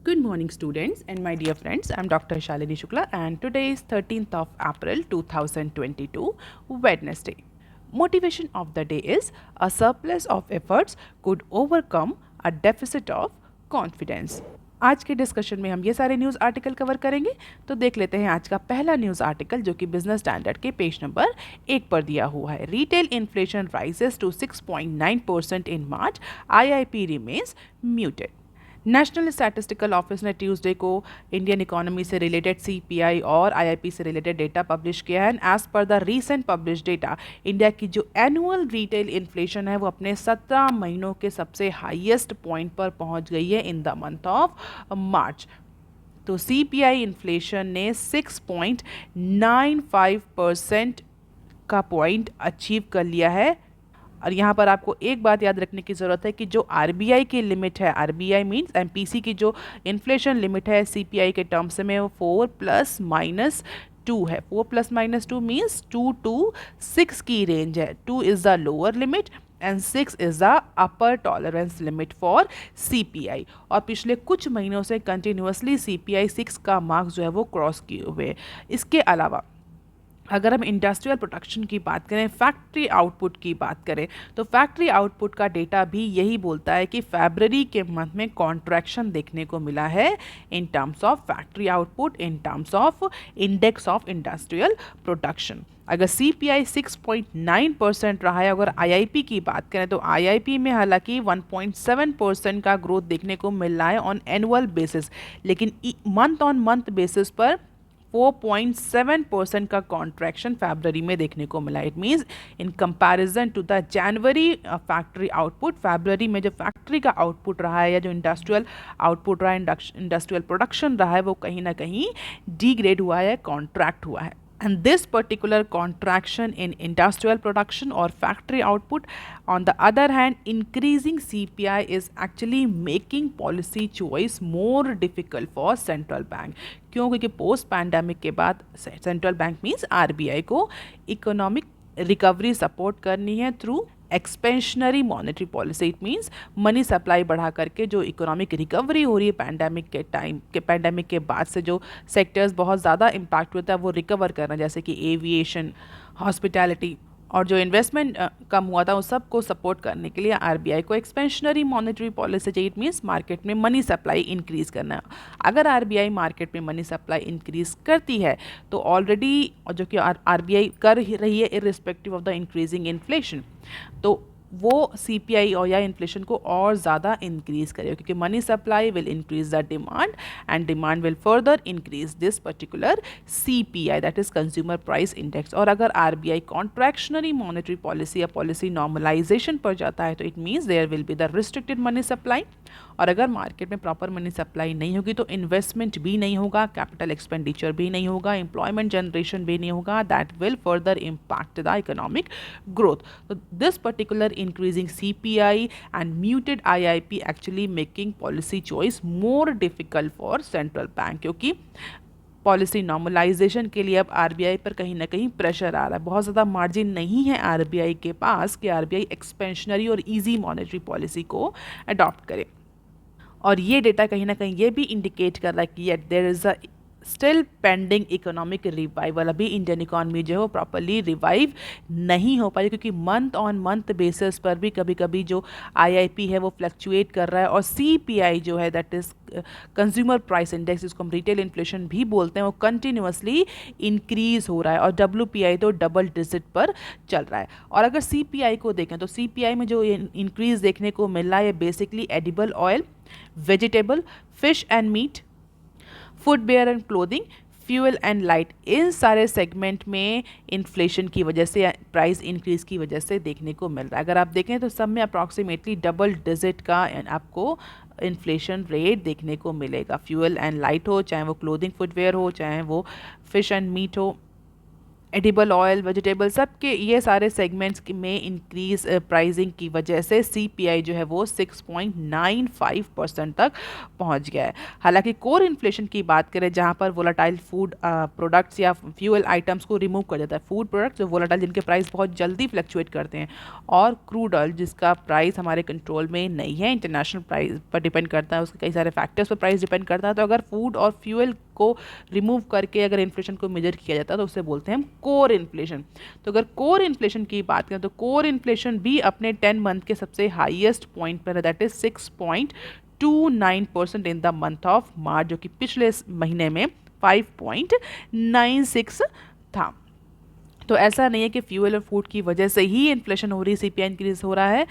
Good morning, students and my dear friends. I'm Dr. Shalini Shukla, and today is 13th of April 2022, Wednesday. Motivation of the day is a surplus of efforts could overcome a deficit of confidence. आज के discussion में हम ये सारे news article cover करेंगे। तो देख लेते हैं आज का पहला न्यूज़ आर्टिकल जो कि बिजनेस स्टैंडर्ड के पेज नंबर 1 पर दिया हुआ है। Retail inflation rises to 6.9% in March, IIP remains muted. National Statistical Office ने ट्यूसडे को इंडियन इकोनॉमी से रिलेटेड सीपीआई और आईआईपी से रिलेटेड डेटा पब्लिश किया है। And as per the recent publish data, India की जो एनुअल रिटेल इन्फ्लेशन है वो अपने 17 महीनों के सबसे हाईएस्ट पॉइंट पर पहुंच गई है in the month of March. तो सीपीआई इन्फ्लेशन ने 6.95% का पॉइंट अचीव कर लिया है। और यहाँ पर आपको एक बात याद रखने की ज़रूरत है कि जो आरबीआई की लिमिट है, आरबीआई मीन्स एमपीसी की जो इन्फ्लेशन लिमिट है सीपीआई के टर्म्स में वो 4+-2 है। 4+-2 मीन्स 2 to 6 की रेंज है। 2 is the lower limit and 6 is the upper tolerance limit for CPI. और पिछले कुछ महीनों से कंटिन्यूसली सीपीआई 6 का मार्क जो है वो क्रॉस किए हुए है। इसके अलावा अगर हम इंडस्ट्रियल प्रोडक्शन की बात करें, फैक्ट्री आउटपुट की बात करें, तो फैक्ट्री आउटपुट का डेटा भी यही बोलता है कि फरवरी के मंथ में कॉन्ट्रैक्शन देखने को मिला है इन terms of factory output, in terms of index of industrial production. अगर सीपीआई 6.9% रहा है, अगर आईआईपी की बात करें तो आईआईपी में हालांकि 1.7% का ग्रोथ देखने को मिल रहा है ऑन एनुअल बेसिस, लेकिन मंथ ऑन मंथ बेसिस पर 4.7% का कॉन्ट्रैक्शन फरवरी में देखने को मिला। It means in comparison to the January factory output, फरवरी में जो फैक्ट्री का आउटपुट रहा है या जो इंडस्ट्रियल आउटपुट रहा है, इंडस्ट्रियल प्रोडक्शन रहा है, वो कहीं ना कहीं डिग्रेड हुआ है, कॉन्ट्रैक्ट हुआ है। And this particular contraction in industrial production or factory output, on the other hand, increasing CPI is actually making policy choice more difficult for central bank. क्यों? क्योंकि पोस्ट पैंडमिक के बाद सेंट्रल बैंक मीन्स आरबीआई को economic recovery support करनी है through expansionary monetary policy. It means money supply बढ़ा करके जो इकोनॉमिक रिकवरी हो रही है पैंडमिक के बाद से जो सेक्टर्स बहुत ज़्यादा इम्पैक्ट हुआ था वो रिकवर करना, जैसे कि एविएशन, हॉस्पिटैलिटी और जो इन्वेस्टमेंट कम हुआ था उस सब को सपोर्ट करने के लिए आरबीआई को एक्सपेंशनरी मॉनेटरी पॉलिसी चाहिए। इट मीन्स मार्केट में मनी सप्लाई इंक्रीज़ करना। अगर आरबीआई मार्केट में मनी सप्लाई इंक्रीज़ करती है तो ऑलरेडी जो कि आरबीआई कर ही रही है irrespective of the increasing inflation, तो वो सीपीआई और या इन्फ्लेशन को और ज़्यादा इंक्रीज़ करेगा, क्योंकि money supply will increase the demand and demand will further increase this particular CPI, that is consumer price index. और अगर आरबीआई कॉन्ट्रैक्शनरी मॉनेटरी पॉलिसी या पॉलिसी नॉर्मलाइजेशन पर जाता है तो it means there will be the restricted money supply. और अगर market में प्रॉपर मनी सप्लाई नहीं होगी तो इन्वेस्टमेंट भी नहीं होगा, कैपिटल एक्सपेंडिचर भी नहीं होगा, एम्प्लॉयमेंट जनरेशन भी नहीं होगा, that will further impact the economic growth. तो this particular increasing CPI and muted IIP actually making policy choice more difficult for central bank, क्योंकि पॉलिसी नॉर्मलाइजेशन के लिए अब आरबीआई पर कहीं ना कहीं प्रेशर आ रहा है। बहुत ज़्यादा मार्जिन नहीं है आरबीआई के पास कि आरबीआई एक्सपेंशनरी और इजी मॉनेटरी पॉलिसी को अडॉप्ट करे। और ये डेटा कहीं ना कहीं ये भी इंडिकेट कर रहा है कि there is a still pending economic revival. अभी इंडियन इकॉनमी जो है वो प्रॉपरली रिवाइव नहीं हो पाई, क्योंकि मंथ ऑन मंथ बेसिस पर भी कभी कभी जो आईआईपी है वो फ्लक्चुएट कर रहा है, और सीपीआई जो है that is consumer price index, जिसको हम रिटेल इन्फ्लेशन भी बोलते हैं, वो कंटिन्यूसली इंक्रीज हो रहा है, और डब्ल्यूपीआई तो डबल डिजिट पर चल रहा है। और अगर सीपीआई को देखें तो सीपीआई में जो इंक्रीज देखने को मिल रहा है basically edible oil, vegetable, fish and meat, footwear and clothing, fuel and light, इन सारे सेगमेंट में इन्फ्लेशन की वजह से, प्राइस इंक्रीज की वजह से देखने को मिल रहा है। अगर आप देखें तो सब में अप्रॉक्सीमेटली डबल डिजिट का आपको इन्फ्लेशन रेट देखने को मिलेगा। फ्यूल एंड लाइट हो, चाहे वो क्लोथिंग फुटवेयर हो, चाहे वो फिश एंड मीट हो, एडिबल ऑयल, वेजिटेबल, सब के ये सारे सेगमेंट्स में इंक्रीज प्राइसिंग की वजह से सीपीआई जो है वो 6.95% तक पहुंच गया है। हालांकि कोर इन्फ्लेशन की बात करें, जहां पर वोलाटाइल फूड प्रोडक्ट्स या फ्यूल आइटम्स को रिमूव कर देता है, फूड प्रोडक्ट्स जो वोलाटाइल जिनके प्राइस बहुत जल्दी फ्लक्चुएट करते हैं, और क्रूड ऑयल जिसका प्राइस हमारे कंट्रोल में नहीं है, इंटरनेशनल प्राइस पर डिपेंड करता है, उसके कई सारे फैक्टर्स पर प्राइस डिपेंड करता है। तो अगर फूड और फ्यूल को रिमूव करके अगर इन्फ्लेशन को मेजर किया जाता है तो उसे बोलते हैं हम कोर इन्फ्लेशन। तो अगर कोर इन्फ्लेशन की बात करें तो कोर इन्फ्लेशन भी अपने 10 मंथ के सबसे हाईएस्ट पॉइंट पर है, that is 6.29% in the month of March, जो कि पिछले महीने में 5.96 था। तो ऐसा नहीं है कि फ्यूल और फूड की वजह से ही इन्फ्लेशन हो रही है, सीपीआई इंक्रीज हो रहा है।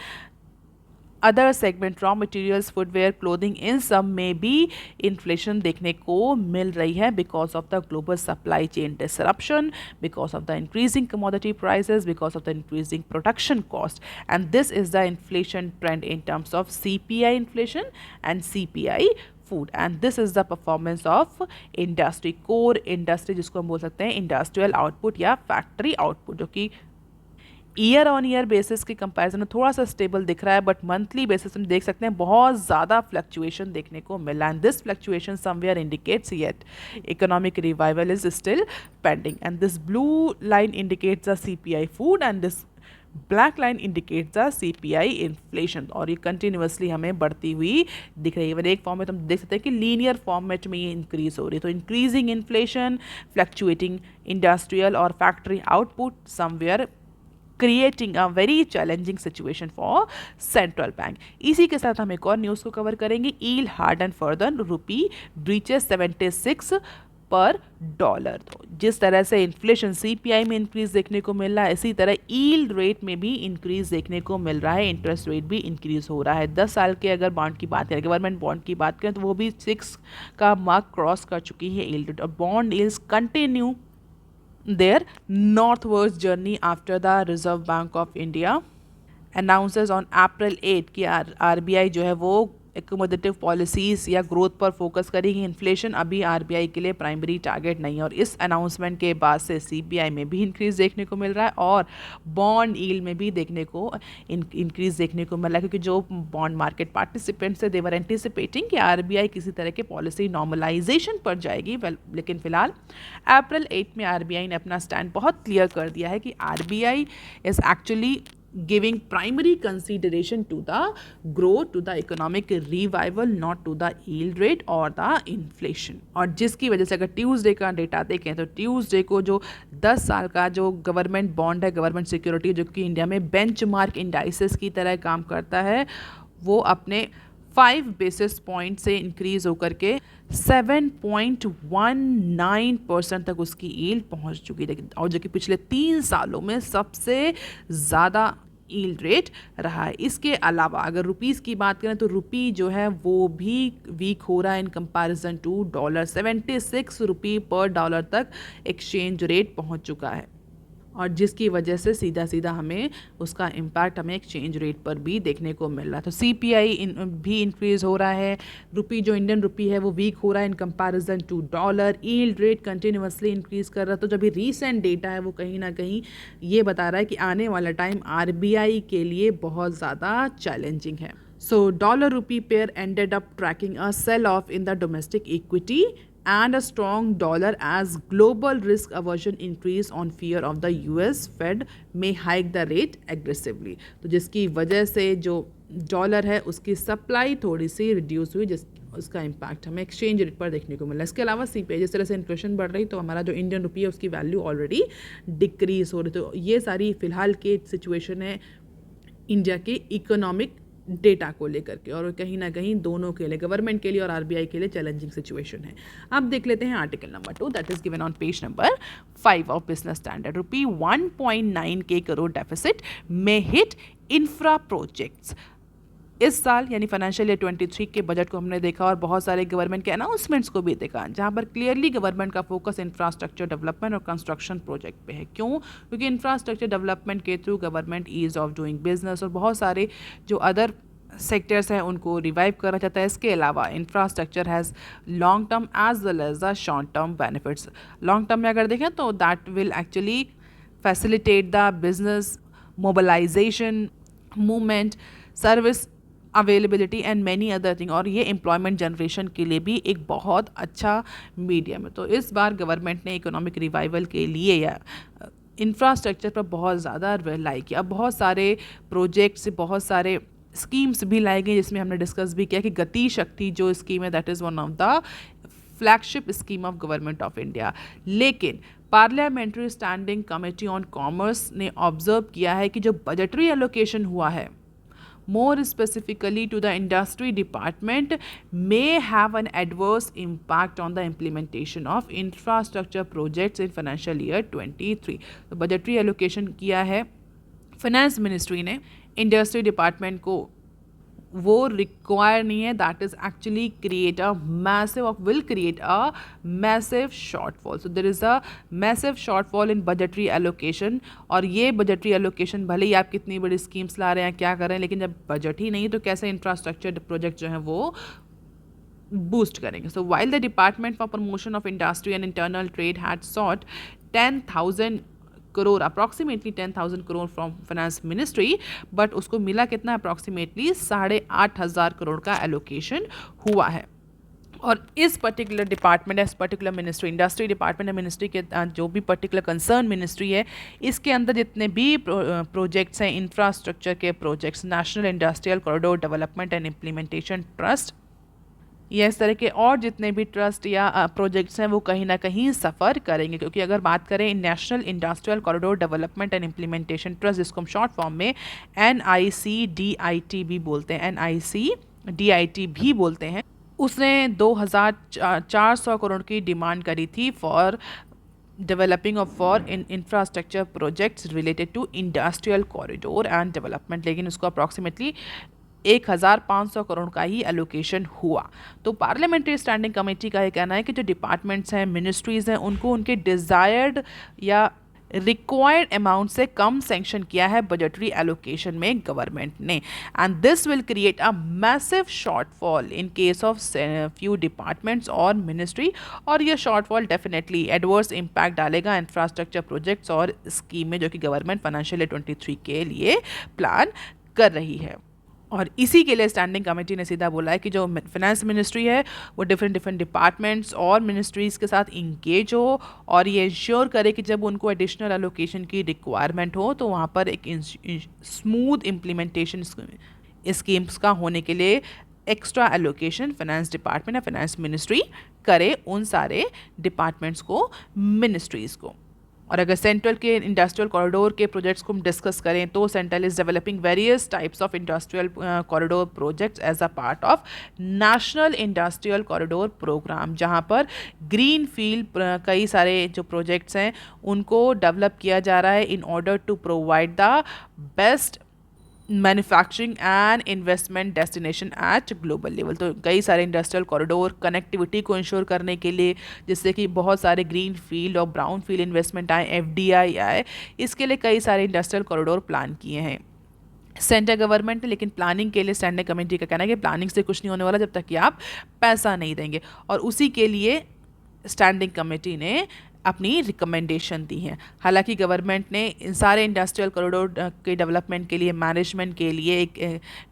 Other segment, raw materials, footwear, clothing, इन सब में भी इन्फ्लेशन देखने को मिल रही है because of the global supply chain disruption, because of the increasing commodity prices, because of the increasing production cost, and this is the inflation trend in terms of CPI inflation and CPI food, and this is the performance of industry, core industry जिसको हम बोल सकते हैं industrial output या factory output, जो कि year on year basis के comparison में थोड़ा सा स्टेबल दिख रहा है, बट मंथली बेसिस में देख सकते हैं बहुत ज़्यादा फ्लक्चुएशन देखने को मिला, and this fluctuation somewhere indicates yet economic revival is still pending, and this blue line indicates the CPI food and this black line indicates the CPI inflation, और ये कंटिन्यूसली हमें बढ़ती हुई दिख रही है। एक फॉर्म में तो हम देख सकते हैं कि लीनियर फॉर्मेट में ये इंक्रीज हो रही है। तो इंक्रीजिंग इन्फ्लेशन, फ्लक्चुएटिंग इंडस्ट्रियल और factory output somewhere creating a very challenging situation for central bank. इसी के साथ हम एक और न्यूज़ को कवर करेंगे। Yield hard and further, rupee breaches 76 पर डॉलर। तो जिस तरह से इन्फ्लेशन सीपीआई में इंक्रीज देखने को मिल रहा है, इसी तरह ईल्ड रेट में भी इंक्रीज देखने को मिल रहा है, इंटरेस्ट रेट भी इंक्रीज हो रहा है। 10 साल के अगर बॉन्ड की बात करें, गवर्नमेंट बॉन्ड की बात करें, तो वो भी 6 का मार्क क्रॉस कर चुकी है ईल्ड रेट, और bond yields continue their northwards journey after the Reserve Bank of India announces on April 8 कि आरबीआई जो है वो एकोमोडेटिव पॉलिसीज़ या ग्रोथ पर फोकस करेगी। इन्फ्लेशन अभी आरबीआई के लिए प्राइमरी टारगेट नहीं है, और इस अनाउंसमेंट के बाद से सीपीआई में भी इंक्रीज देखने को मिल रहा है और बॉन्ड यील्ड में भी देखने को इंक्रीज देखने को मिल रहा है, क्योंकि जो बॉन्ड मार्केट पार्टिसिपेंट्स है, दे वर एंटिसिपेटिंग कि आरबीआई किसी तरह के पॉलिसी नॉर्मलाइजेशन पर जाएगी। लेकिन फिलहाल अप्रैल 8 में आरबीआई ने अपना स्टैंड बहुत क्लियर कर दिया है कि RBI is actually giving primary consideration to the growth, to the economic revival, not to the yield rate or the inflation। और जिसकी वजह से अगर ट्यूसडे का डेटा देखें तो ट्यूसडे को जो 10 साल का जो गवर्नमेंट बॉन्ड है, गवर्नमेंट सिक्योरिटी, जो कि इंडिया में बेंचमार्क इंडाइसेस की तरह काम करता है, वो अपने 5 बेसिस पॉइंट से इंक्रीज होकर के 7.19% तक उसकी यील्ड पहुंच चुकी है, और जो कि पिछले 3 सालों में सबसे ज़्यादा यील्ड रेट रहा है। इसके अलावा अगर रुपीज़ की बात करें तो रुपी जो है वो भी वीक हो रहा है इन कंपैरिजन टू डॉलर। 76 रुपी पर डॉलर तक एक्सचेंज रेट पहुंच चुका है, और जिसकी वजह से सीधा सीधा हमें उसका इम्पैक्ट हमें एक्सचेंज रेट पर भी देखने को मिल रहा है। तो सीपीआई भी इंक्रीज हो रहा है, रुपी जो इंडियन रुपी है वो वीक हो रहा है in comparison to dollar, yield rate continuously increase कर रहा है। तो जब भी रीसेंट डेटा है वो कहीं ना कहीं ये बता रहा है कि आने वाला टाइम आरबीआई के लिए बहुत ज़्यादा चैलेंजिंग है। So dollar rupee pair ended up tracking a sell off in the domestic equity and a strong dollar as global risk aversion increase on fear of the US Fed may hike the rate aggressively। तो जिसकी वजह से जो dollar है उसकी supply थोड़ी सी reduce हुई, जिस उसका इम्पैक्ट हमें एक्सचेंज रेट पर देखने को मिला। इसके अलावा सीपीआई जिस तरह से इन्फ्लेशन बढ़ रही तो हमारा जो इंडियन रुपी है उसकी वैल्यू ऑलरेडी डिक्रीज हो रही। तो ये सारी फिलहाल की सिचुएशन है इंडिया के इकोनॉमिक डेटा को लेकर के, और कहीं ना कहीं दोनों के लिए, गवर्नमेंट के लिए और आरबीआई के लिए चैलेंजिंग सिचुएशन है। अब देख लेते हैं article number 2, that is given on page number 5 of business standard. Rupee 1.9 crore deficit में हिट इंफ्रा प्रोजेक्ट्स। इस साल यानी फाइनेंशियल ईयर 23 के बजट को हमने देखा और बहुत सारे गवर्नमेंट के अनाउंसमेंट्स को भी देखा, जहां पर क्लियरली गवर्नमेंट का फोकस इंफ्रास्ट्रक्चर डेवलपमेंट और कंस्ट्रक्शन प्रोजेक्ट पे है। क्यों? क्योंकि इंफ्रास्ट्रक्चर डेवलपमेंट के through government ease of doing business और बहुत सारे जो अदर सेक्टर्स हैं उनको रिवाइव करना चाहता है। इसके अलावा infrastructure has long term as well as the short term benefits. Long term में अगर देखें तो that will actually facilitate the business mobilisation, movement, service availability and many other thing, और ये एम्प्लॉयमेंट जनरेशन के लिए भी एक बहुत अच्छा मीडियम है। तो इस बार गवर्नमेंट ने इकोनॉमिक रिवाइवल के लिए या इंफ्रास्ट्रक्चर पर बहुत ज़्यादा रिलाई किया। अब बहुत सारे प्रोजेक्ट्स, बहुत सारे स्कीम्स भी लाई गई, जिसमें हमने डिस्कस भी किया कि गति शक्ति जो स्कीम है that is one of the flagship scheme of government of India. लेकिन parliamentary standing committee on commerce ने ऑब्जर्व किया है कि जो बजटरी एलोकेशन हुआ है more specifically to the industry department may have an adverse impact on the implementation of infrastructure projects in financial year 23। तो budgetary allocation किया है finance ministry ने इंडस्ट्री डिपार्टमेंट को, वो रिक्वायर नहीं है, that is actually create a massive of will create a massive shortfall. So there is a massive shortfall in budgetary allocation. और ये बजटरी एलोकेशन भले ही आप कितनी बड़ी स्कीम्स ला रहे हैं, क्या कर रहे हैं, लेकिन जब बजट ही नहीं तो कैसे इंफ्रास्ट्रक्चर प्रोजेक्ट जो है वो बूस्ट करेंगे। So while the department for promotion of industry and internal trade had sought 10,000 crore, approximately 10,000 crore from finance ministry, but उसको मिला कितना, अप्रॉक्सीमेटली 8,500 करोड़ का एलोकेशन हुआ है। और इस पर्टिकुलर डिपार्टमेंट, इस पर्टिकुलर मिनिस्ट्री, इंडस्ट्री डिपार्टमेंट या मिनिस्ट्री के जो भी पर्टिकुलर कंसर्न मिनिस्ट्री है, इसके अंदर जितने भी प्रोजेक्ट्स हैं, इंफ्रास्ट्रक्चर के projects, national industrial corridor development and implementation trust, या इस तरह के और जितने भी ट्रस्ट या प्रोजेक्ट्स हैं वो कहीं ना कहीं सफ़र करेंगे। क्योंकि अगर बात करें national industrial corridor development and implementation trust, जिसको हम शॉर्ट फॉर्म में NICDIT भी बोलते हैं, NICDIT भी बोलते हैं, उसने 2,400 करोड़ की डिमांड करी थी for developing of for infrastructure projects related to industrial corridor and development, लेकिन उसको अप्रॉक्सीमेटली 1,500 करोड़ का ही एलोकेशन हुआ। तो पार्लियामेंट्री स्टैंडिंग कमेटी का ये कहना है कि जो डिपार्टमेंट्स हैं, मिनिस्ट्रीज़ हैं, उनको उनके डिज़ायर्ड या रिक्वायर्ड अमाउंट से कम सेंक्शन किया है बजटरी एलोकेशन में गवर्नमेंट ने, and this will create a massive shortfall in case of few departments और मिनिस्ट्री। और ये शॉर्टफॉल डेफिनेटली एडवर्स इम्पैक्ट डालेगा इंफ्रास्ट्रक्चर प्रोजेक्ट्स और स्कीम में जो कि गवर्नमेंट फाइनेंशियल ईयर 23 के लिए प्लान कर रही है। और इसी के लिए स्टैंडिंग कमेटी ने सीधा बोला है कि जो फाइनेंस मिनिस्ट्री है वो डिफरेंट डिपार्टमेंट्स और मिनिस्ट्रीज़ के साथ इंगेज हो और ये इंश्योर करे कि जब उनको एडिशनल एलोकेशन की रिक्वायरमेंट हो तो वहाँ पर एक स्मूथ इम्प्लीमेंटेशन स्कीम्स का होने के लिए एक्स्ट्रा एलोकेशन फाइनेंस डिपार्टमेंट या फाइनेंस मिनिस्ट्री करे उन सारे डिपार्टमेंट्स को, मिनिस्ट्रीज़ को। और अगर सेंट्रल के इंडस्ट्रियल कॉरिडोर के प्रोजेक्ट्स को हम डिस्कस करें तो central is developing various types of industrial corridor projects as a part of national industrial corridor programme, जहां पर ग्रीन फील्ड कई सारे जो प्रोजेक्ट्स हैं उनको डेवलप किया जा रहा है in order to provide the best manufacturing and investment destination at global level. तो कई सारे इंडस्ट्रियल कॉरिडोर कनेक्टिविटी को इंश्योर करने के लिए, जिससे कि बहुत सारे ग्रीन फील्ड और ब्राउन फील्ड इन्वेस्टमेंट आए, FDI आए, इसके लिए कई सारे इंडस्ट्रियल कॉरिडोर प्लान किए हैं सेंट्रल गवर्नमेंट ने। लेकिन प्लानिंग के लिए स्टैंडिंग कमेटी का कहना है कि प्लानिंग से कुछ नहीं होने वाला जब तक कि आप पैसा नहीं देंगे, और उसी के लिए स्टैंडिंग कमेटी ने अपनी रिकमेंडेशन दी हैं। हालांकि गवर्नमेंट ने इन सारे इंडस्ट्रियल कॉरिडोर के डेवलपमेंट के लिए, मैनेजमेंट के लिए एक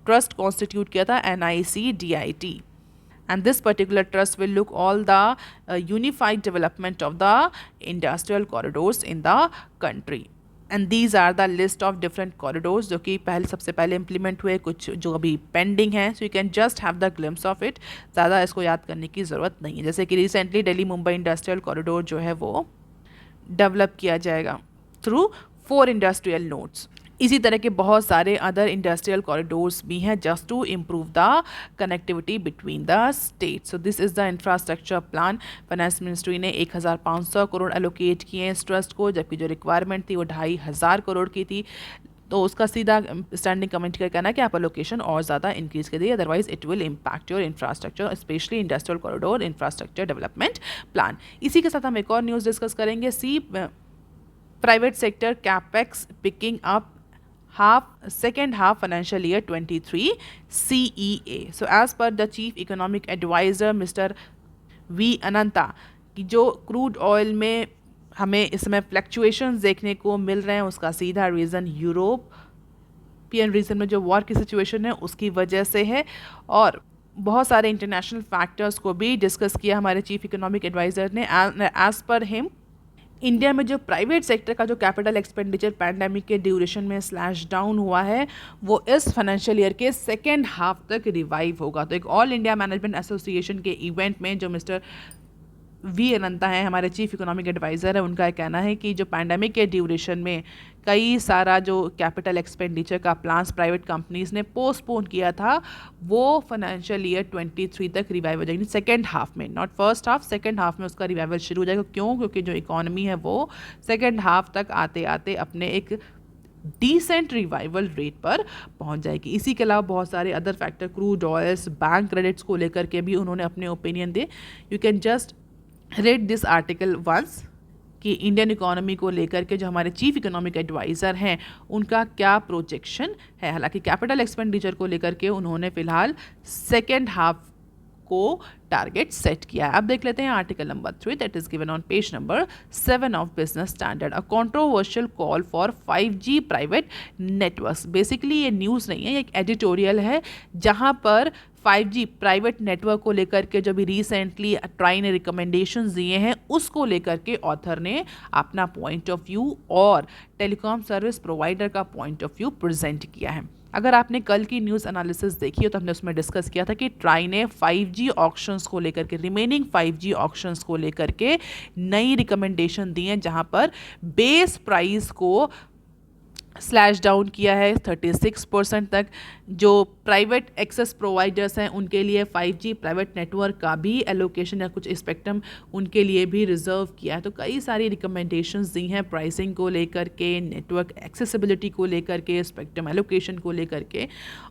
ट्रस्ट कॉन्स्टिट्यूट किया था, NICDIT, and this particular trust will look all the unified development of the industrial corridors in the country, and these are the list of different corridors जो कि सबसे पहले implement हुए, कुछ जो अभी pending हैं, so you can just have the glimpse of it, ज़्यादा इसको याद करने की ज़रूरत नहीं है। जैसे कि recently Delhi Mumbai industrial corridor जो है वो डेवलप किया जाएगा थ्रू 4 इंडस्ट्रियल नोड्स। इसी तरह के बहुत सारे अदर इंडस्ट्रियल कॉरिडोर्स भी हैं just to improve the connectivity between the state. So this is the infrastructure plan. Finance ministry ने 1,500 करोड़ एलोकेट किए हैं इस ट्रस्ट को, जबकि जो रिक्वायरमेंट थी वो 2,500 करोड़ की थी। तो उसका सीधा स्टैंडिंग कमेटी का कहना है कि आप एलोकेशन और ज़्यादा इंक्रीज कर दिए, otherwise it will impact your infrastructure, specially industrial corridor infrastructure development plan. इसी के साथ हम एक और न्यूज़ डिस्कस करेंगे। Private sector capex picking up second half financial year 23 CEA. So as per the chief economic advisor Mr. V अनंता कि जो crude oil में हमें इसमें फ्लक्चुएशंस देखने को मिल रहे हैं उसका सीधा रीज़न यूरोपियन रीजन में जो वॉर की सिचुएशन है उसकी वजह से है, और बहुत सारे इंटरनेशनल फैक्टर्स को भी डिस्कस किया हमारे चीफ इकोनॉमिक एडवाइज़र ने। एज पर हिम इंडिया में जो प्राइवेट सेक्टर का जो कैपिटल एक्सपेंडिचर पैंडेमिक के ड्यूरेशन में स्लैश डाउन हुआ है वो इस फाइनेंशियल ईयर के सेकेंड हाफ तक रिवाइव होगा। तो एक ऑल इंडिया मैनेजमेंट एसोसिएशन के इवेंट में जो मिस्टर वी अनंता हैं हमारे चीफ इकोनॉमिक एडवाइज़र है, उनका कहना है कि जो पैंडेमिक के ड्यूरेशन में कई सारा जो कैपिटल एक्सपेंडिचर का प्लान्स प्राइवेट कंपनीज़ ने पोस्टपोन किया था वो फाइनेंशियल ईयर 23 तक रिवाइव हो जाएगी, सेकेंड हाफ में, not first half, second half में उसका रिवाइवल शुरू हो जाएगा। क्यों? क्योंकि जो इकॉनमी है वो सेकेंड हाफ तक आते आते अपने एक डिसेंट रिवाइवल रेट पर पहुंच जाएगी। इसी के अलावा बहुत सारे other factor, crude oils, bank credits को लेकर के भी उन्होंने अपने ओपिनियन दिए। You can just read this article once कि इंडियन इकोनॉमी को लेकर के जो हमारे चीफ इकोनॉमिक एडवाइज़र हैं उनका क्या प्रोजेक्शन है। हालांकि कैपिटल एक्सपेंडिचर को लेकर के उन्होंने फिलहाल सेकेंड हाफ को टारगेट सेट किया है। अब देख लेते हैं article number 3 that is given on page number 7 of business standard, a controversial call for 5G private networks. Basically ये न्यूज़ नहीं है, ये एक एडिटोरियल है जहां पर 5G प्राइवेट नेटवर्क को लेकर के जो भी रिसेंटली ट्राई ने रिकमेंडेशंस दिए हैं उसको लेकर के ऑथर ने अपना पॉइंट ऑफ व्यू और टेलीकॉम सर्विस प्रोवाइडर का पॉइंट ऑफ व्यू प्रेजेंट किया है। अगर आपने कल की न्यूज़ एनालिसिस देखी हो तो हमने उसमें डिस्कस किया था कि ट्राई ने 5G ऑक्शंस को लेकर के, रिमेनिंग 5G ऑक्शंस को लेकर के नई रिकमेंडेशन दी हैं जहां पर बेस प्राइस को स्लैश डाउन किया है 36% तक। जो प्राइवेट एक्सेस प्रोवाइडर्स हैं उनके लिए 5G प्राइवेट नेटवर्क का भी एलोकेशन या कुछ स्पेक्ट्रम उनके लिए भी रिजर्व किया है। तो कई सारी रिकमेंडेशंस दी हैं प्राइसिंग को लेकर के, नेटवर्क एक्सेसिबिलिटी को लेकर के, स्पेक्ट्रम एलोकेशन को लेकर के।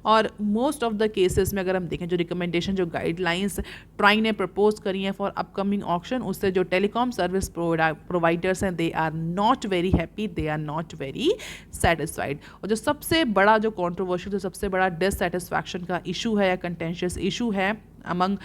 और मोस्ट ऑफ द केसेस में अगर हम देखें जो रिकमेंडेशन, जो गाइडलाइंस ट्राई ने प्रपोज करी हैं फॉर अपकमिंग ऑक्शन, उससे जो टेलीकॉम सर्विस प्रोवाइडर्स हैं they are not very happy, they are not very satisfied. और जो सबसे बड़ा जो कॉन्ट्रोवर्शियल, जो सबसे बड़ा डिससेटिस्फैक्शन का इशू है या कंटेंशियस इशू है अमंग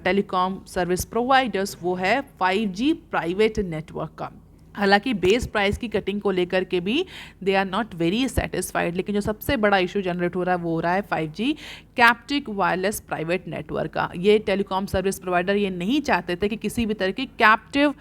टेलीकॉम सर्विस प्रोवाइडर्स वो है 5G प्राइवेट नेटवर्क का। हालांकि बेस प्राइस की कटिंग को लेकर के भी they are not very satisfied, लेकिन जो सबसे बड़ा इशू जनरेट हो रहा है वो हो रहा है 5G captive wireless private network का। ये टेलीकॉम सर्विस प्रोवाइडर ये नहीं चाहते थे कि किसी भी तरह की कैप्टिव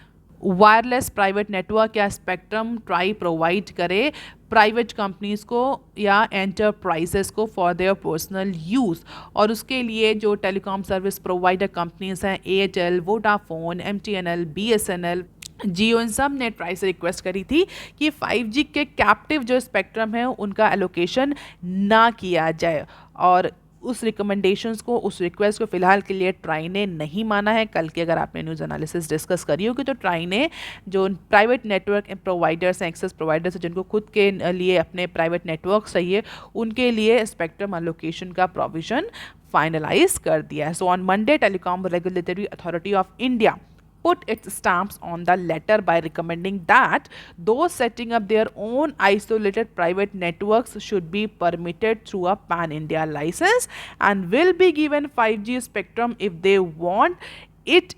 वायरलेस प्राइवेट नेटवर्क या स्पेक्ट्रम ट्राई प्रोवाइड करे प्राइवेट कंपनीज़ को या एंटरप्राइजेस को फॉर देयर पर्सनल यूज़। और उसके लिए जो टेलीकॉम सर्विस प्रोवाइडर कंपनीज़ हैं एयरटेल, वोडाफोन, MTNL, BSNL, जियो, इन सब ने ट्राई से रिक्वेस्ट करी थी कि 5G के कैप्टिव जो स्पेक्ट्रम है उनका एलोकेशन ना किया जाए। और उस रिकमेंडेशंस को, उस रिक्वेस्ट को फ़िलहाल के लिए ट्राई ने नहीं माना है। कल की अगर आपने न्यूज़ एनालिसिस डिस्कस करी होगी तो ट्राई ने जो प्राइवेट नेटवर्क प्रोवाइडर्स हैं, एक्सेस प्रोवाइडर्स हैं जिनको खुद के लिए अपने प्राइवेट नेटवर्क चाहिए, उनके लिए स्पेक्ट्रम एलोकेशन का प्रोविज़न फाइनलाइज कर दिया है। So on Monday telecom regulatory authority of India put its stamps on the letter by recommending that those setting up their own isolated private networks should be permitted through a pan-India license and will be given 5G spectrum if they want it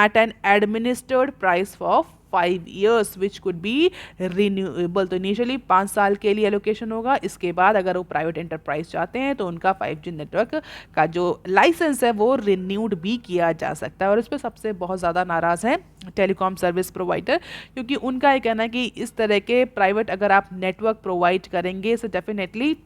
at an administered price for 5 years which could be renewable। तो initially 5 साल के लिए allocation होगा, इसके बाद अगर वो private enterprise चाहते हैं तो उनका 5G नेटवर्क का जो लाइसेंस है वो रिन्यूड भी किया जा सकता है। और इस पर सबसे बहुत ज़्यादा नाराज़ हैं टेलीकॉम सर्विस प्रोवाइडर, क्योंकि उनका ये कहना है कि इस तरह के प्राइवेट अगर आप नेटवर्क प्रोवाइड करेंगे so definitely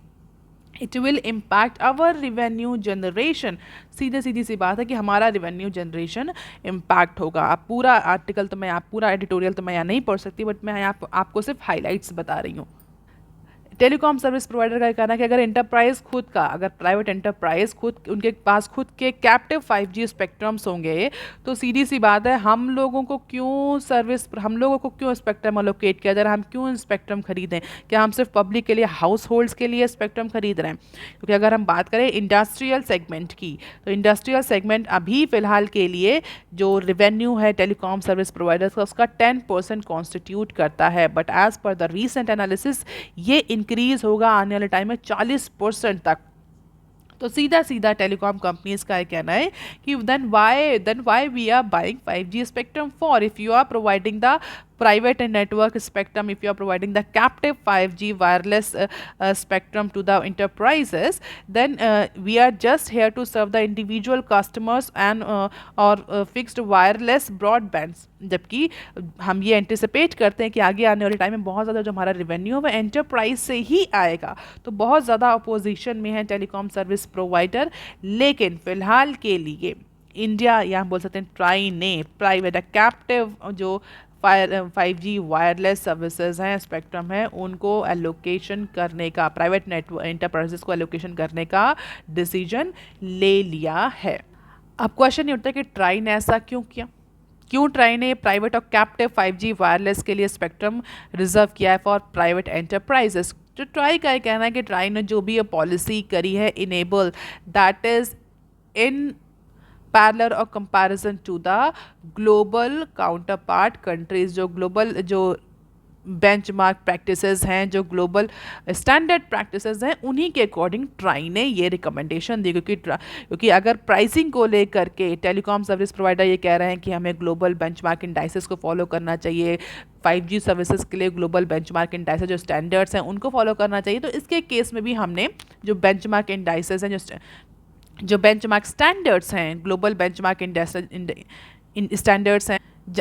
it will impact our revenue generation. सीधी सी बात है कि हमारा रिवेन्यू जनरेशन इम्पैक्ट होगा। आप पूरा आर्टिकल तो मैं, पूरा एडिटोरियल तो मैं यहाँ नहीं पढ़ सकती, बट मैं आपको सिर्फ हाइलाइट्स बता रही हूँ। टेलीकॉम सर्विस प्रोवाइडर का कहना है कि अगर एंटरप्राइज खुद का, अगर प्राइवेट एंटरप्राइज खुद, उनके पास खुद के कैप्टिव 5G स्पेक्ट्रम्स होंगे तो सीधी सी बात है हम लोगों को क्यों स्पेक्ट्रम अलोकेट किया जा रहा है, हम क्यों स्पेक्ट्रम खरीदें? क्या हम सिर्फ पब्लिक के लिए, हाउस होल्ड्स के लिए स्पेक्ट्रम खरीद रहे हैं? क्योंकि अगर हम बात करें इंडस्ट्रियल सेगमेंट की तो इंडस्ट्रियल सेगमेंट अभी फ़िलहाल के लिए जो रेवेन्यू है टेलीकॉम सर्विस प्रोवाइडर्स का उसका 10% कॉन्स्टिट्यूट करता है। But as per the recent analysis ये इंक्रीज होगा आने वाले टाइम में 40% तक। तो सीधा सीधा टेलीकॉम कंपनीज का कहना है कि then why we are buying 5G spectrum for, if you are providing the private and network spectrum, if you are providing the captive 5G wireless spectrum to the enterprises, then we are just here to serve the individual customers and or fixed wireless broadbands। जबकि हम ये anticipate करते हैं कि आगे आने वाले time में बहुत ज़्यादा जो हमारा रेवेन्यू है वो एंटरप्राइज से ही आएगा। तो बहुत ज़्यादा अपोजिशन में है टेलीकॉम सर्विस प्रोवाइडर, लेकिन फ़िलहाल के लिए इंडिया, या बोल सकते हैं ट्राई ने प्राइवेट कैप्टिव जो 5G वायरलेस सर्विसेज हैं, स्पेक्ट्रम है, उनको एलोकेशन करने का, प्राइवेट नेटवर्क एंटरप्राइजेस को एलोकेशन करने का डिसीजन ले लिया है। अब क्वेश्चन ये उठता है कि ट्राई ने ऐसा क्यों किया, क्यों ट्राई ने प्राइवेट और कैप्टिव 5G वायरलेस के लिए स्पेक्ट्रम रिजर्व किया है फॉर प्राइवेट एंटरप्राइजेस। तो ट्राई का कहना है कि ट्राई ने जो भी ये पॉलिसी करी है enable, that is in parallel और comparison to the global counterpart countries, जो ग्लोबल जो बेंचमार्क प्रैक्टिसेस हैं, जो ग्लोबल स्टैंडर्ड प्रैक्टिसेस हैं, उन्हीं के अकॉर्डिंग ट्राई ने ये रिकमेंडेशन दी। क्योंकि अगर प्राइसिंग को लेकर के टेलीकॉम सर्विस प्रोवाइडर ये कह रहे हैं कि हमें ग्लोबल बेंचमार्क इंडाइसेस को फॉलो करना चाहिए, 5G सर्विसेज के लिए ग्लोबल बेंचमार्क इंडाइसेस जो स्टैंडर्ड्स हैं उनको फॉलो करना चाहिए, तो इसके केस में भी हमने जो बेंचमार्क इंडाइसेस हैं, जो बेंचमार्क स्टैंडर्ड्स हैं, ग्लोबल बेंचमार्क स्टैंडर्ड्स हैं,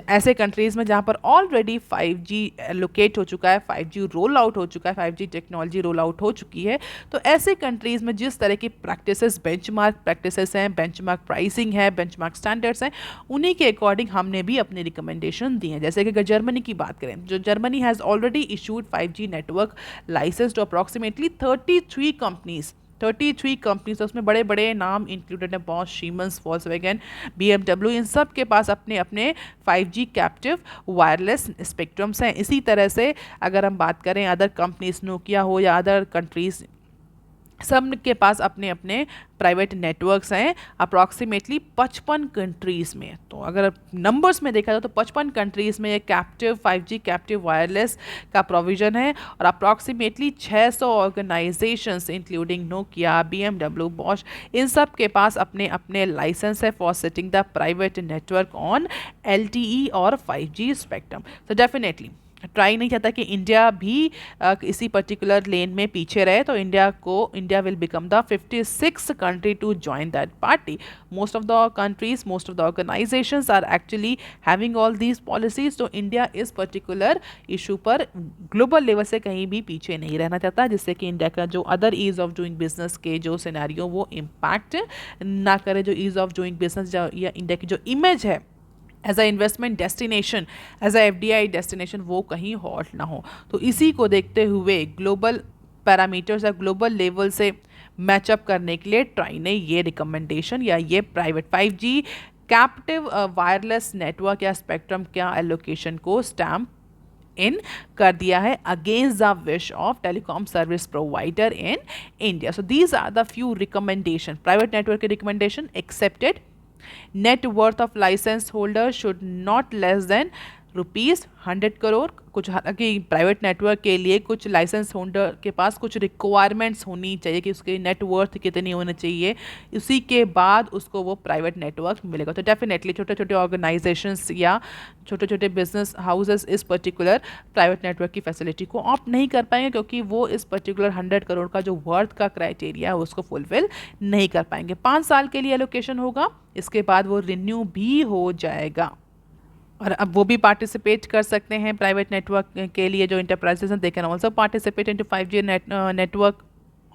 ऐसे कंट्रीज़ में जहाँ पर ऑलरेडी 5G एलोकेट हो चुका है, 5G रोल आउट हो चुका है, 5G टेक्नोलॉजी रोल आउट हो चुकी है, तो ऐसे कंट्रीज़ में जिस तरह की प्रैक्टिसेस, बेंचमार्क प्रैक्टिसेस हैं, बेंचमार्क प्राइसिंग है, बेंचमार्क स्टैंडर्ड्स हैं, उन्हीं के अकॉर्डिंग हमने भी अपनी रिकमेंडेशन दी है। जैसे कि अगर जर्मनी की बात करें, जो Germany has already issued 5G network licence to approximately 33 companies, उसमें बड़े बड़े नाम इंक्लूडेड हैं, बॉश, सीमेंस, वोल्क्सवैगन, BMW, इन सब के पास अपने अपने 5G कैप्टिव वायरलेस स्पेक्ट्रम्स हैं। इसी तरह से अगर हम बात करें अदर कंपनीज, नोकिया हो या अदर कंट्रीज़, सब के पास अपने अपने प्राइवेट नेटवर्क्स हैं अप्रॉक्सीमेटली 55 कंट्रीज़ में। तो अगर नंबर्स में देखा जाए तो 55 कंट्रीज़ में ये कैप्टिव 5G कैप्टिव वायरलेस का प्रोविज़न है, और approximately 600 organisations including Nokia, BMW, Bosch, इन सब के पास अपने अपने लाइसेंस है for setting the private network on LTE और 5G स्पेक्ट्रम। तो डेफिनेटली ट्राई नहीं चाहता कि इंडिया भी इसी पर्टिकुलर लेन में पीछे रहे, तो India will become the 56th country to join that party. Most of the countries, most of the organisations are actually having all these policies. तो इंडिया इस पर्टिकुलर इशू पर ग्लोबल लेवल से कहीं भी पीछे नहीं रहना चाहता, जिससे कि इंडिया का जो other ease of doing business के जो सिनेरियो वो इम्पैक्ट ना करे, जो ईज ऑफ डूइंग बिजनेस या इंडिया की जो इमेज है as a investment destination, as a FDI destination, वो कहीं हॉल्ट ना हो। तो इसी को देखते हुए ग्लोबल पैरामीटर्स या ग्लोबल लेवल से मैचअप करने के लिए ट्राई ने ये रिकमेंडेशन या ये private 5G captive wireless network या स्पेक्ट्रम क्या एलोकेशन को स्टैम्प इन कर दिया है against the wish of telecom service provider in India. So these are the few recommendation, private network के recommendation accepted. Net worth of license holder should not less than ₹100 crore. कुछ हालांकि private network के लिए कुछ licence holder के पास कुछ requirements होनी चाहिए कि उसके नेट वर्थ कितनी होनी चाहिए, उसी के बाद उसको वो प्राइवेट नेटवर्क मिलेगा। तो डेफिनेटली छोटे छोटे ऑर्गेनाइजेशंस या छोटे छोटे बिजनेस हाउसेस इस पर्टिकुलर प्राइवेट नेटवर्क की फैसिलिटी को ऑप्ट नहीं कर पाएंगे, क्योंकि वो इस पर्टिकुलर 100 करोड़ का जो वर्थ का क्राइटेरिया है उसको फुलफिल नहीं कर पाएंगे। 5 साल के लिए एलोकेशन होगा, इसके बाद वो रिन्यू भी हो जाएगा, और अब वो भी पार्टिसिपेट कर सकते हैं प्राइवेट नेटवर्क के लिए। जो इंटरप्राइजेस हैं they can also participate into 5G network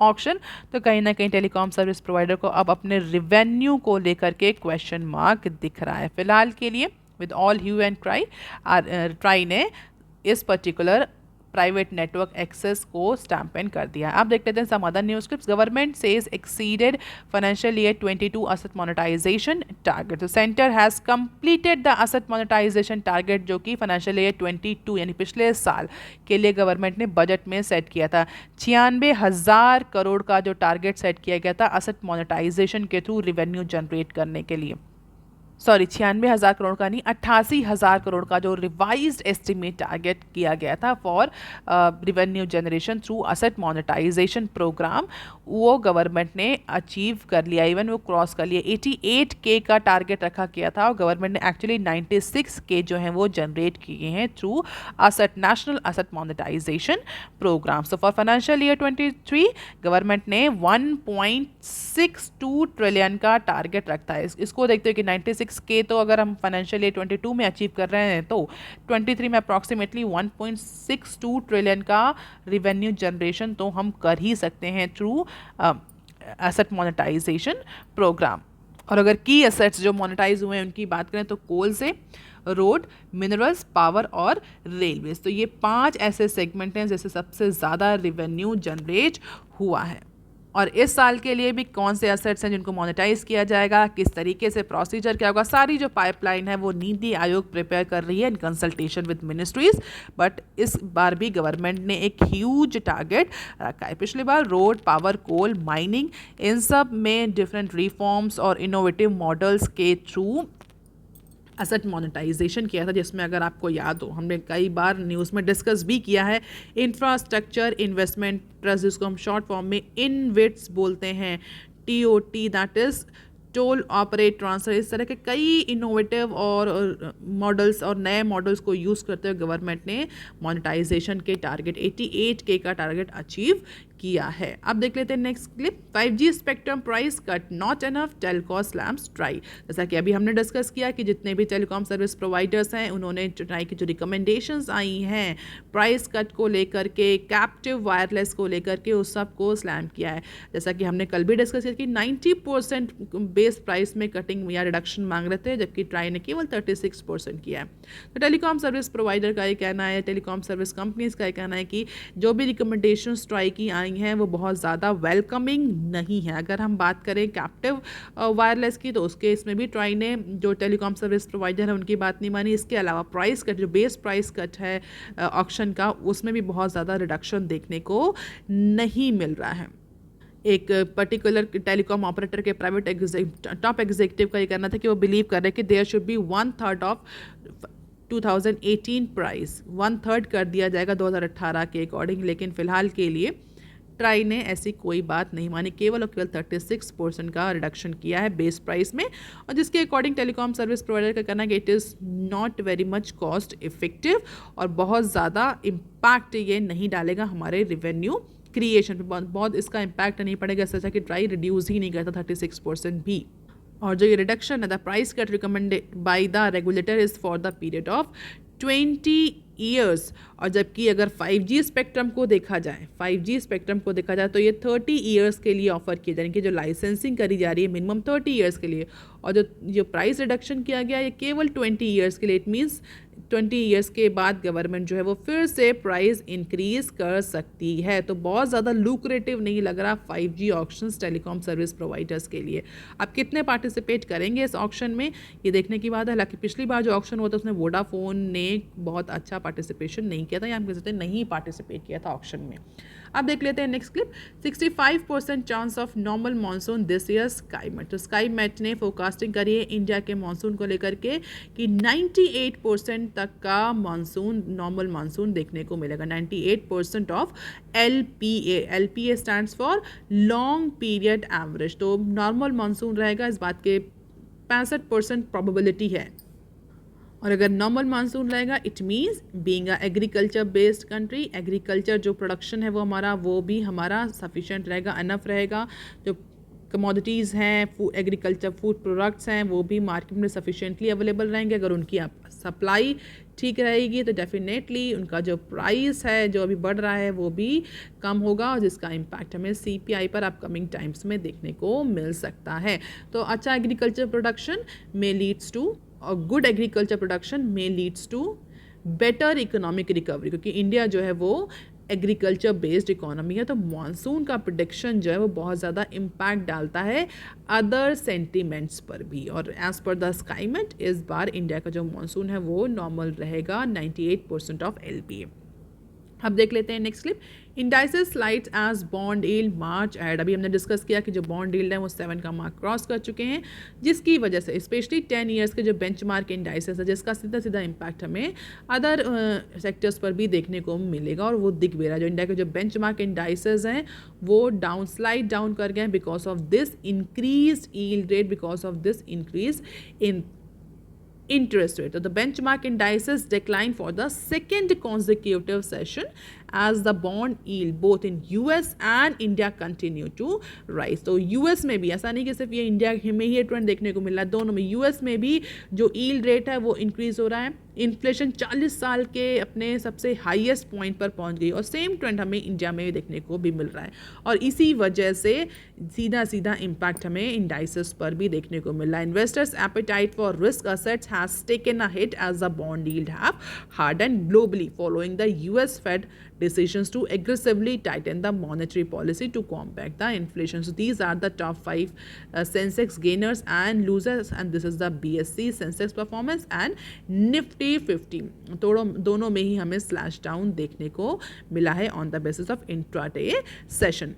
option. तो कहीं ना कहीं टेलीकॉम सर्विस प्रोवाइडर को अब अपने रिवेन्यू को लेकर के क्वेश्चन मार्क दिख रहा है। फिलहाल के लिए with all hue and cry, TRAI ने इस पर्टिकुलर प्राइवेट नेटवर्क एक्सेस को स्टैम्प इन कर दिया। आप देख लेते हैं some other news clips. Government says exceeded financial year 22 asset monetization target। तो centre has completed the asset monetization target, जो कि फाइनेंशियल ईयर 22 यानी पिछले साल के लिए गवर्नमेंट ने बजट में सेट किया था। 96,000 करोड़ का जो टारगेट सेट किया गया था asset monetization के थ्रू रिवेन्यू जनरेट करने के लिए। सॉरी 96,000 करोड़ का नहीं, 88,000 करोड़ का जो रिवाइज्ड एस्टिमेट टारगेट किया गया था for revenue generation through asset monetisation programme, वो गवर्नमेंट ने अचीव कर लिया, इवन वो क्रॉस कर लिया। 88K का टारगेट रखा गया था और गवर्नमेंट ने एक्चुअली 96K जो हैं वो जनरेट किए हैं through asset national asset monetisation programme. So for financial year 23 government ने 1.62 ट्रिलियन का टारगेट रखता है। इसको देखते हो कि 96K तो अगर हम फाइनेंशियल ईयर 22 में अचीव कर रहे हैं तो 23 में अप्रॉक्सीमेटली 1.62 ट्रिलियन का रिवेन्यू जनरेशन तो हम कर ही सकते हैं थ्रू एसेट मोनेटाइजेशन प्रोग्राम। और अगर की एसेट्स जो मोनेटाइज हुए हैं उनकी बात करें तो कोल से रोड, मिनरल्स, पावर और रेलवेज, तो ये 5 ऐसे सेगमेंट हैं जैसे सबसे ज़्यादा रिवेन्यू जनरेट हुआ है। और इस साल के लिए भी कौन से एसेट्स हैं जिनको मोनेटाइज किया जाएगा, किस तरीके से प्रोसीजर क्या होगा, सारी जो पाइपलाइन है वो नीति आयोग प्रिपेयर कर रही है in consultation with ministries. But इस बार भी गवर्नमेंट ने एक ह्यूज टारगेट रखा है। पिछली बार रोड, पावर, कोल, माइनिंग, इन सब में डिफरेंट रिफॉर्म्स और इनोवेटिव मॉडल्स के थ्रू एसेट मोनेटाइजेशन किया था, जिसमें अगर आपको याद हो हमने कई बार न्यूज़ में डिस्कस भी किया है। इंफ्रास्ट्रक्चर इन्वेस्टमेंट ट्रस्ट, जिसको हम शॉर्ट फॉर्म में इनविट्स बोलते हैं, TOT, that is toll operate transfer, इस तरह के कई इनोवेटिव और मॉडल्स और नए मॉडल्स को यूज़ करते हुए गवर्नमेंट ने मोनेटाइजेशन के टारगेट 88K का टारगेट अचीव किया है। अब देख लेते हैं next clip. 5G spectrum price cut not enough, Telco slams try. जैसा कि अभी हमने डिस्कस किया कि जितने भी टेलीकॉम सर्विस प्रोवाइडर्स हैं उन्होंने ट्राई की जो रिकमेंडेशंस आई हैं प्राइस कट को लेकर के, कैप्टिव वायरलेस को लेकर के, उस सब को स्लैम किया है। जैसा कि हमने कल भी डिस्कस किया कि 90% बेस प्राइस में कटिंग या रिडक्शन मांग रहे थे, जबकि ट्राई ने केवल 36% किया है। तो टेलीकॉम सर्विस प्रोवाइडर का ये कहना है, टेलीकॉम सर्विस कंपनीज का ये कहना है कि जो भी रिकमेंडेशंस ट्राई की आई हैं वो बहुत ज़्यादा वेलकमिंग नहीं है। अगर हम बात करें कैप्टिव वायरलेस की तो उसके इसमें भी ट्राई ने जो टेलीकॉम सर्विस प्रोवाइडर है उनकी बात नहीं मानी। इसके अलावा प्राइस कट, जो बेस प्राइस कट है ऑक्शन का, उसमें भी बहुत ज़्यादा रिडक्शन देखने को नहीं मिल रहा है। एक पर्टिकुलर टेलीकॉम ऑपरेटर के प्राइवेट टॉप एग्जीक्यूटिव का ये कहना था कि वो बिलीव कर रहे हैं कि there should be 1/3 of 2018 price, 1/3 कर दिया जाएगा 2018 के अकॉर्डिंग। लेकिन फ़िलहाल के लिए ट्राई ने ऐसी कोई बात नहीं मानी, केवल और केवल 36% का रिडक्शन किया है बेस प्राइस में, और जिसके अकॉर्डिंग टेलीकॉम सर्विस प्रोवाइडर का कहना है कि it is not very much cost effective और बहुत ज़्यादा इम्पैक्ट ये नहीं डालेगा हमारे रिवेन्यू क्रिएशन पे, बहुत इसका इम्पैक्ट नहीं पड़ेगा। ऐसा कि ट्राई रिड्यूस ही नहीं करता 36% भी। और जो ये रिडक्शन है, the price cut recommended by the regulator is for the period of 20 years. और जबकि अगर 5G स्पेक्ट्रम को देखा जाए, 5G स्पेक्ट्रम को देखा जाए तो ये 30 ईयर्स के लिए ऑफर किए जाए, कि जो लाइसेंसिंग करी जा रही है मिनिमम 30 ईयर्स के लिए, और जो प्राइस रिडक्शन किया गया ये केवल 20 ईयर्स के लिए। इट मीन्स 20 ईयर्स के बाद गवर्नमेंट जो है वो फिर से प्राइस इंक्रीज़ कर सकती है। तो बहुत ज़्यादा लुक्रेटिव नहीं लग रहा 5G auctions telecom service providers के लिए। अब कितने पार्टिसिपेट करेंगे इस ऑक्शन में ये देखने की बात है। हालांकि पिछली बार जो ऑक्शन हुआ था उसमें वोडाफोन ने बहुत अच्छा पार्टिसिपेशन नहीं किया था, या हम कह सकते हैं नहीं पार्टिसिपेट किया था ऑक्शन में। अब देख लेते हैं next clip. 65% chance of normal monsoon this year Skymet. तो स्काईमेट ने फोरकास्टिंग करी है इंडिया के मानसून को लेकर के कि 98% तक का मानसून, नॉर्मल मानसून देखने को मिलेगा। 98% of LPA stands for long period average. तो नॉर्मल मानसून रहेगा, इस बात के 65% प्रोबेबिलिटी है। और अगर नॉर्मल मानसून रहेगा it means being a agriculture based country, agriculture जो प्रोडक्शन है वो हमारा, वो भी हमारा सफिशिएंट रहेगा, अनफ रहेगा। जो कमोडिटीज़ हैं, एग्रीकल्चर फूड प्रोडक्ट्स हैं, वो भी मार्केट में सफिशिएंटली अवेलेबल रहेंगे। अगर उनकी सप्लाई ठीक रहेगी तो डेफिनेटली उनका जो प्राइस है जो अभी बढ़ रहा है वो भी कम होगा, और जिसका इम्पैक्ट हमें CPI पर अपकमिंग टाइम्स में देखने को मिल सकता है। तो अच्छा एग्रीकल्चर प्रोडक्शन में लीड्स टू, और गुड एग्रीकल्चर प्रोडक्शन में leads to better economic recovery, क्योंकि इंडिया जो है वो एग्रीकल्चर बेस्ड इकोनॉमी है। तो मानसून का प्रेडिक्शन जो है वो बहुत ज़्यादा इम्पैक्ट डालता है अदर सेंटीमेंट्स पर भी। और एज पर द स्काईमेट इस बार इंडिया का जो मानसून है वो नॉर्मल रहेगा, 98% ऑफ LPA। अब देख लेते हैं next clip. Indices slides as bond yield march ahead. अभी हमने डिस्कस किया कि जो बॉन्ड यील्ड है वो 7 का मार्क क्रॉस कर चुके हैं, जिसकी वजह से स्पेशली 10 ईयर्स के जो बेंचमार्क इंडाइसेस है जिसका सीधा सीधा इम्पैक्ट हमें अदर सेक्टर्स पर भी देखने को मिलेगा, और वो दिख भी रहा है। जो इंडिया के जो बेंचमार्क इंडाइसेस हैं वो डाउन स्लाइड डाउन कर गए because of this increase yield rate, because of this increase in interest rate. So the benchmark indices declined for the second consecutive session as the bond yield both in US and India continue to rise. तो US में भी ऐसा नहीं कि सिर्फ ये India में ही ये ट्रेंड देखने को मिल रहा है, दोनों में US में भी जो yield रेट है वो इंक्रीज हो रहा है। इन्फ्लेशन 40 साल के अपने सबसे हाईएस्ट पॉइंट पर पहुंच गई, और सेम ट्रेंड हमें इंडिया में भी देखने को भी मिल रहा है, और इसी वजह से सीधा सीधा इम्पैक्ट हमें इंडाइसेस पर भी देखने को मिल रहा है। Investors appetite for risk assets has taken a hit as the bond yield have harden globally following the US Fed decisions to aggressively tighten the monetary policy to combat the inflation. So these are the top 5 Sensex gainers and losers, and this is the BSE Sensex performance and Nifty 50 दोनों में ही हमें slash down देखने को मिला है on the basis of intraday session.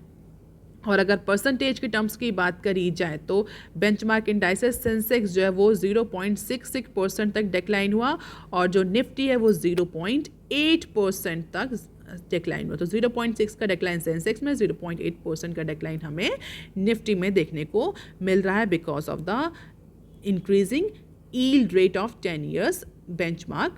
और अगर percentage के टर्म्स की बात करी जाए तो बेंचमार्क इंडाइसेस सेंसेक्स जो है वो 0.66% तक डिक्लाइन हुआ, और जो निफ्टी है वो 0.8% तक डिक्लाइन हुआ। तो 0.6 का डिक्लाइन सेंसेक्स में, 0.8% का डिक्लाइन हमें निफ्टी में देखने को मिल रहा है because of the increasing yield rate of 10 years benchmark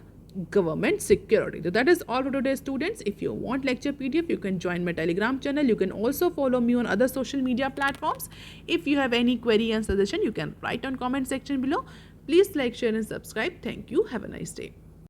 government security. So that is all for today, students. If you want lecture PDF, you can join my Telegram channel. You can also follow me on other social media platforms. If you have any query and suggestion, you can write on comment section below. Please like, share and subscribe. Thank you. Have a nice day.